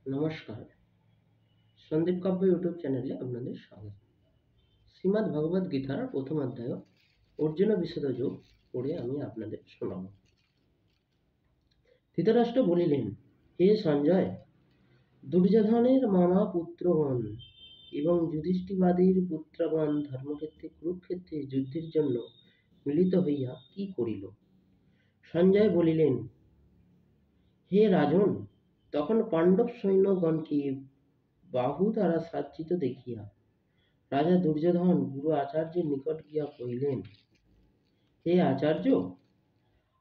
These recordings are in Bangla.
নমস্কার, সন্দীপ কাব্য ইউটিউব চ্যানেলে আপনাদের স্বাগত। শ্রীমদ্ ভগবদ্ গীতার প্রথম অধ্যায় অর্জুন বিশদ যোগ পড়ে আমি আপনাদের শোনাব। ধৃতরাষ্ট্র বলিলেন, হে সঞ্জয়, দুর্যোধনের মামা পুত্রগণ এবং যুধিষ্ঠিবাদীর পুত্রগণ ধর্মক্ষেত্রে কুরুক্ষেত্রে যুদ্ধের জন্য মিলিত হইয়া কি করিল? সঞ্জয় বলিলেন, হে রাজন, তখন পাণ্ডব সৈন্যগণকে বাহু দ্বারা সজ্জিত দেখিয়া রাজা দুর্যোধন গুরু আচার্যের নিকট গিয়া কহিলেন, হে আচার্য,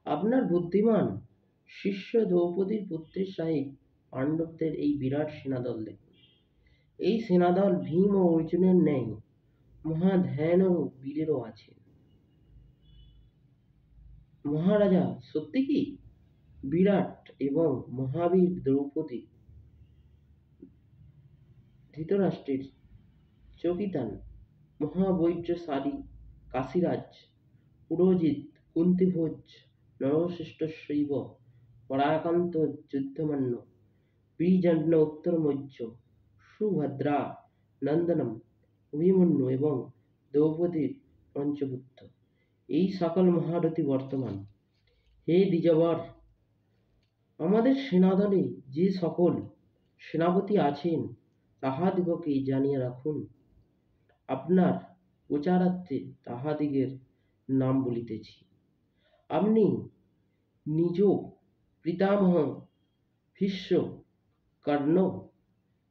আপনার বুদ্ধিমান শিষ্য দ্রৌপদীর পুত্রের সহিত পাণ্ডবদের এই বিরাট সেনাদল দেখুন। এই সেনাদল ভীম ও অর্জুনের ন্যায় মহাধ্যান ও বীরেরও আছে। মহারাজা, সত্যি কি বিরাট এবং মহাবীর দ্রৌপদী ধৃতরাষ্ট্রের চকিতান মহাবৈর্যশালী কাশীরাজ পুরোজিত কুন্তিভোজ নরশ্রেষ্ঠশৈব পরাকান্ত যুদ্ধমান্য বীজান্ন উত্তরমৌর্য সুভদ্রা নন্দনম অভিমন্যু এবং দ্রৌপদীর পঞ্চপুত্র, এই সকল মহারথী বর্তমান। হে দ্বিজবর, আমাদের সেনাদলে যে সকল সেনাপতি আছেন তাহাদিগকে জানিয়া রাখুন। আপনার প্রচারার্থে তাহাদিগের নাম বলিতেছি। আপনি নিজ পিতামহ ভীষ্ম, কর্ণ,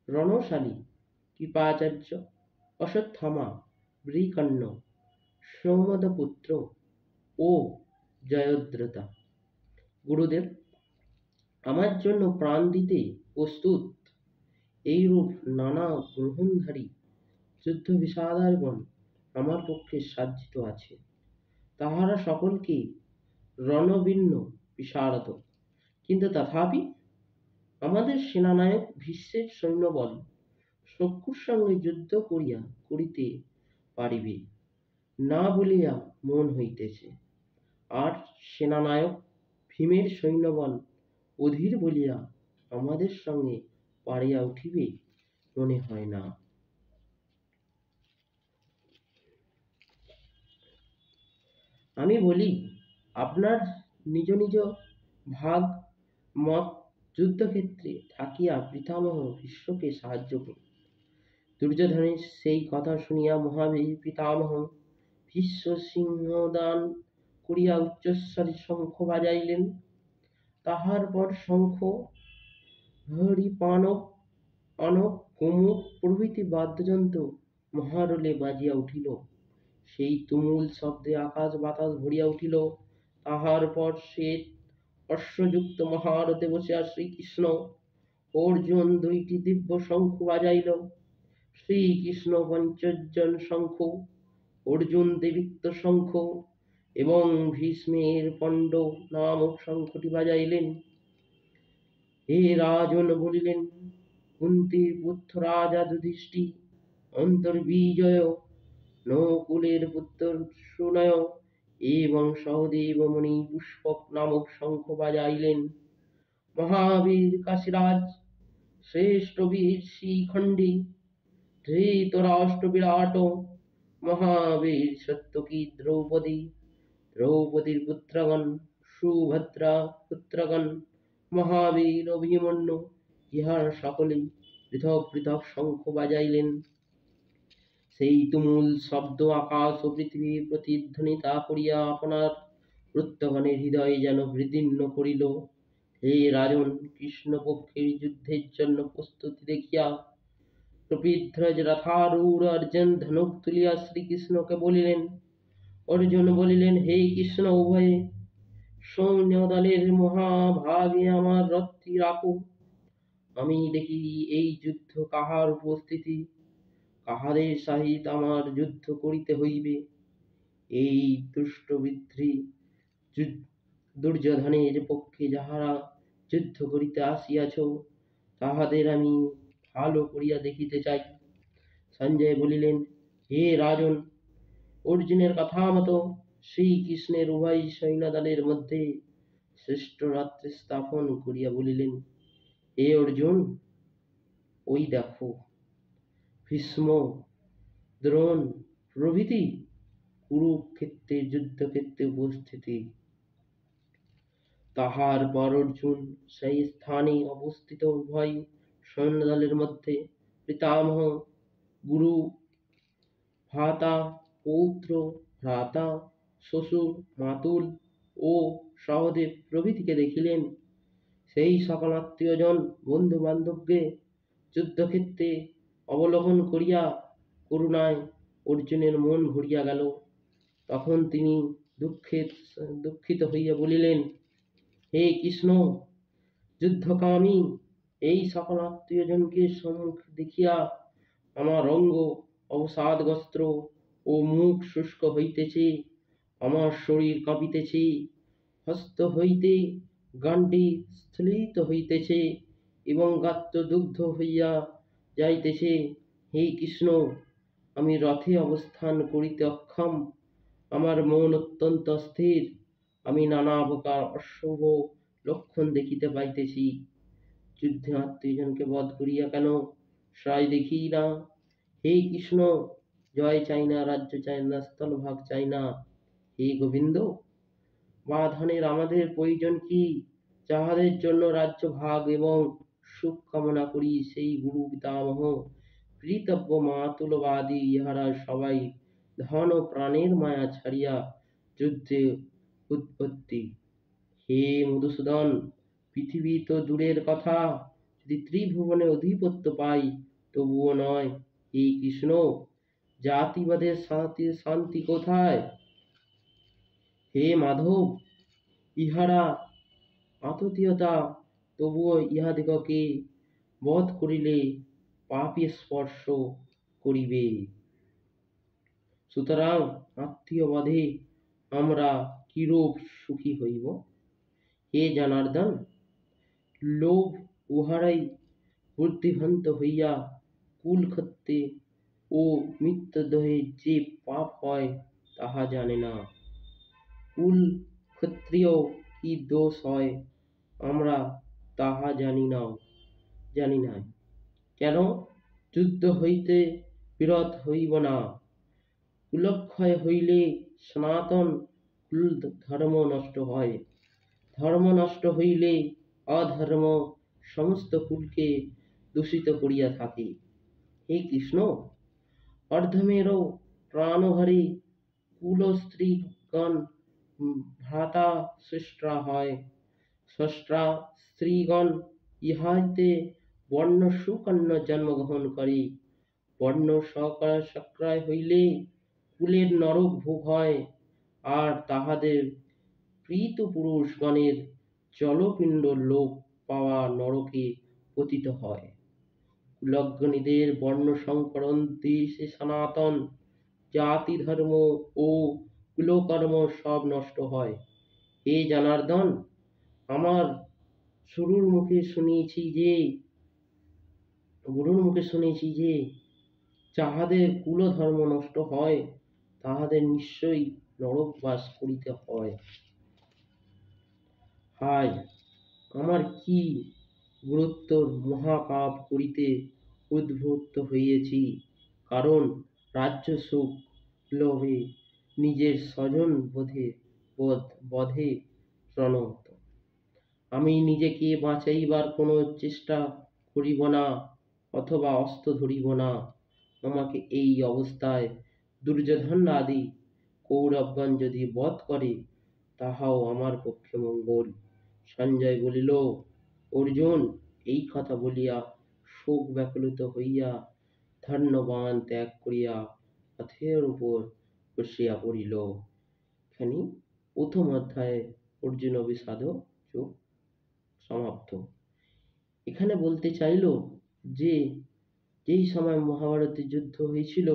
রণশালী, কৃপাচার্য, অশ্বত্থামা, বৃকর্ণ, সৌমদপুত্র ও জয়দ্রথা। গুরুদেব, আমার জন্য প্রাণ দিতে প্রস্তুত এইরূপ নানা গ্রহণধারী যুদ্ধ বিষাদারগণ আমার পক্ষে সাজ্জিত আছে। তাহারা সকলকে রণবীর্ণ বিশারদ, কিন্তু তথাপি আমাদের সেনানায়ক ভীষ্মের সৈন্যবল শত্রুর সঙ্গে যুদ্ধ করিতে পারিবে না বলিয়া মন হইতেছে, আর সেনানায়ক ভীমের সৈন্যবল অধীর বলিয়া আমাদের সঙ্গে পারিয়া উঠিবে মনে হয় না। আমি বলি, আপনার নিজ নিজ ভাগ মত যুদ্ধক্ষেত্রে থাকিয়া পিতামহ ভীষ্মকে সাহায্য করুন। দুর্যোধনের সেই কথা শুনিয়া মহাবীর পিতামহ ভীষ্ম সিংহদান করিয়া উচ্চস্বরে শঙ্খ বাজাইলেন। তাহার পর শঙ্খ, হরি, পানক, অনক, কুমুক প্রভৃতি বাদ্যযন্ত্র মহারোলে বাজিয়া উঠিল। সেই তুমুল শব্দে আকাশ বাতাস ভরিয়া উঠিল। তাহার পর শ্বেত অশ্বযুক্ত মহারথে বসিয়া শ্রীকৃষ্ণ অর্জুন দুইটি দিব্য শঙ্খ বাজাইল। শ্রীকৃষ্ণ পঞ্চজন শঙ্খ, অর্জুন দেবিক্ত শঙ্খ এবং ভীষ্মের পণ্ড নামক শঙ্খটি বাজাইলেন। হে রাজন, বলিলেন, কুন্তীর পুত্র রাজা যুধিষ্ঠির অন্তর্বিজয়, নকুলের পুত্র সুনয় এবং সহদেব মণি পুষ্পক নামক শঙ্খ বাজাইলেন। মহাবীর কাশীরাজ, শ্রেষ্ঠ বীর শিখণ্ডী, ধৃতরাষ্ট্র বিরাট, মহাবীর সত্যকী দ্রৌপদী, দ্রৌপদীর পুত্রগণ, সুভদ্রা পুত্রগণ, মহাবীর অভিমন্যু, ইহারা সকলেই পৃথক পৃথক শঙ্খ বাজাইলেন। সেই তুমুল শব্দ আকাশ ও পৃথিবী প্রতিধ্বনিত করিয়া আপনার পুত্রগণের হৃদয়ে যেন বিদীর্ণ করিল। হে রাজন, কৃষ্ণপক্ষের যুদ্ধের জন্য প্রস্তুতি দেখিয়া কপিধ্বজ রথারূঢ় অর্জুন ধনুক তুলিয়া শ্রীকৃষ্ণকে বলিলেন। অর্জুন বলিলেন, হে কৃষ্ণ, উভয়ে সৈন্যদলের মহাভাগে আমার রথটি রাখো। আমি দেখি এই যুদ্ধ কাহার উপস্থিতি, কাহাদের সহিত আমার যুদ্ধ করিতে হইবে। এই দুষ্ট বিদ্রোহী দুর্যোধনের পক্ষে যাহারা যুদ্ধ করিতে আসিয়াছ, তাহাদের আমি ভালো করিয়া দেখিতে চাই। সঞ্জয় বলিলেন, হে রাজন, অর্জুনের কথা মতো শ্রীকৃষ্ণের উভয় সৈন্যদলের মধ্যে শ্রেষ্ঠ রাত্রি স্থাপন করিয়া বলিলেন, হে অর্জুন, ওই দেখো, ভীষ্ম, দ্রোণ প্রভৃতি কুরুক্ষেত্রের যুদ্ধক্ষেত্রে উপস্থিতি। তাহার পর অর্জুন সেই স্থানে অবস্থিত উভয় সৈন্যদলের মধ্যে পিতামহ, গুরু, ভ্রাতা, পৌত্র, ভ্রাতা, শ্বশুর, মাতুল ও সহদেব প্রভৃতিকে দেখিলেন। সেই সকল আত্মীয়জন বন্ধু বান্ধবকে যুদ্ধক্ষেত্রে অবলোকন করিয়া করুণায় অর্জুনের মন ভরিয়া গেল। তখন তিনি দুঃখিত হইয়া বলিলেন, হে কৃষ্ণ, যুদ্ধকামী এই সকল আত্মীয়জনকে সম্মুখে দেখিয়া আমার অঙ্গ অবসাদগ্রস্ত ও মুখ শুষ্ক হইতেছে, আমার শরীর কাঁপিতেছে, হস্ত হইতে গান্ডী স্খলিত হইতেছে এবং গাত্র দুগ্ধ হইয়া যাইতেছে। হে কৃষ্ণ, আমি রথে অবস্থান করিতে অক্ষম, আমার মন অত্যন্ত অস্থির, আমি নানা প্রকার অশুভ লক্ষণ দেখিতে পাইতেছি। যুদ্ধে আত্মীয়জনকে বধ করিয়া কেন সায় দেখি না? হে কৃষ্ণ, জয় চাই না, রাজ্য চাই না, স্থলভাগ চাই না। হে গোবিন্দ, বা ধনের আমাদের প্রয়োজন কি? যাহাদের জন্য রাজ্য ভাগ এবং সুখ কামনা করি, সেই গুরু পিতামহ, পিতৃব্য মাতুলবাদী, ইহারা সবাই ধন ও প্রাণের মায়া ছাড়িয়া যুদ্ধে উৎপত্তি। হে মধুসূদন, পৃথিবী তো দূরের কথা, যদি ত্রিভুবনে অধিপত্য পাই তবুও নয়। হে কৃষ্ণ, জাতিবাদের শান্তি কোথায়? হে মাধব, ইহারা আততীয়তা, তবুও ইহাদিগকে বধ করিলে পাপী স্পর্শ করিবে। সুতরাং আত্মীয় বধে আমরা কিরূপ সুখী হইব? হে জনার্দন, লোভ উহারাই বুদ্ধিভ্রান্ত হইয়া কুলক্ষেত্রে ও মৃতদেহে যে পাপ হয় তাহা জানে না। কুলক্ষত্রিয় কি দোষ হয় আমরা তাহা জানি নাই। কেন যুদ্ধ হইতে বিরত হইব না? কুলক্ষয় হইলে সনাতন কুল ধর্ম নষ্ট হয়, ধর্ম নষ্ট হইলে অধর্ম সমস্ত কুলকে দূষিত করিয়া থাকে। হে কৃষ্ণ, অর্ধমেরও প্রাণহারী কুলস্ত্রীগণ ভ্রাতা স্রষ্টা হয়, স্রষ্টা স্ত্রীগণ ইহাতে বর্ণ সুকন্যা জন্মগ্রহণ করে। বর্ণ সক্রয় হইলে কুলের নরক ভোগ হয়, আর তাহাদের পীতপুরুষগণের জলপিণ্ড লোক পাওয়া নরকে পতিত হয়। কুলজ্ঞানীদের বর্ণসংকরণ দেশে সনাতন জাতি ধর্ম ও কুলকর্ম সব নষ্ট হয়। হে জনার্দন, আমার গুরুর মুখে শুনেছি যে যাহাদের কুলধর্ম নষ্ট হয় তাহাদের নিশ্চয়ই নরকবাস করিতে হয়। হায়, আমার কি গুরুতর মহাপাপ করিতে উদ্বুদ্ধ হইয়াছি, কারণ রাজ্যসুখ লোভে নিজের স্বজন বধে প্রণত। আমি নিজেকে বাঁচাইবার কোনো চেষ্টা করিব না, অথবা অস্ত্র ধরিব না। আমাকে এই অবস্থায় দুর্যোধন আদি কৌরবগণ যদি বধ করে তাহাও আমার পক্ষে মঙ্গল। সঞ্জয় বলিল, অর্জুন এই কথা বলিয়া শোক ব্যাকুলিত হইয়া ধনুর্বাণ ত্যাগ করিয়া রথের উপর বসিয়া পড়িল। এখানে প্রথম অধ্যায়ে অর্জুন বিষাদ যোগ সমাপ্ত। এখানে বলতে চাইল যে যেই সময় মহাভারতের যুদ্ধ হয়েছিল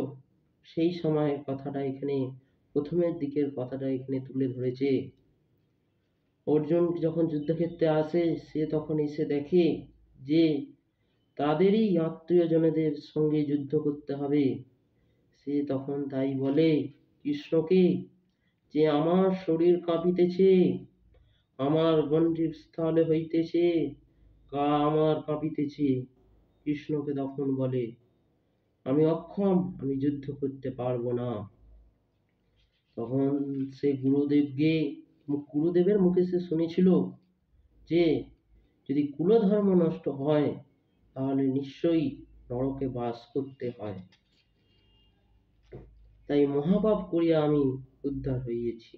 সেই সময়ের কথাটা এখানে, প্রথমের দিকের কথাটা এখানে তুলে ধরেছে। অর্জুন যখন যুদ্ধক্ষেত্রে আসে, সে তখন এসে দেখে যে তাদেরই আত্মীয়জনদের সঙ্গে যুদ্ধ করতে হবে। সে তখন তাই বলে কৃষ্ণকে যে আমার শরীর কাঁপিতেছে, আমার গণ্ডীর স্থলে হইতেছে, গা আমার কাঁপিতেছে, কৃষ্ণকে তখন বলে, আমি অক্ষম, আমি যুদ্ধ করতে পারবো না। তখন সে গুরুদেবের মুখে সে শুনেছিল যে যদি কুলধর্ম নষ্ট হয় তাহলে নিশ্চয়ই নরকে বাস করতে হয়, তাই মহাপাপ করিয়া আমি উদ্ধার হইয়াছি।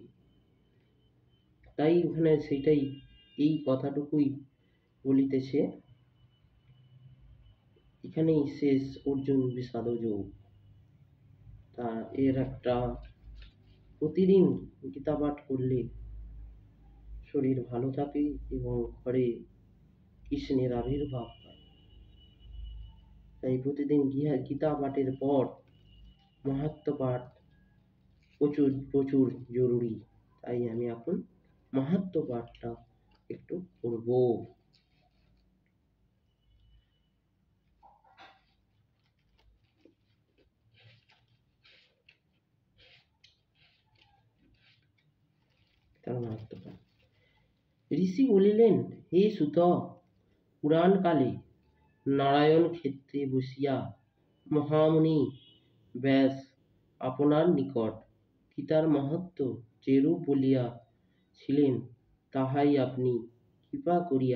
তাই ওখানে সেটাই, এই কথাটুকুই বলিতেছে। এখানেই শেষ অর্জুন বিষাদ যোগ। তা এর একটা প্রতিদিন গীতা পাঠ করলে শরীর ভালো থাকে এবং ঘরে কৃষ্ণের আবির্ভাব হয়। তাই প্রতিদিন গীতা পাঠের পর মাহাত্ম্য পাঠ প্রচুর প্রচুর জরুরি। তাই আমি এখন মাহাত্ম্য পাঠটা একটু করব। তার মাহাত্ম্য পাঠ। ঋষি বলিলেন, হে সুত, পুরাণকালে নারায়ণ ক্ষেত্রে বসিয়া মহামুনি ব্যাস আপনার নিকট গীতার মাহাত্ম্য যেরূপ বলিয়া ছিলেন তাহাই আপনি কৃপা করিয়া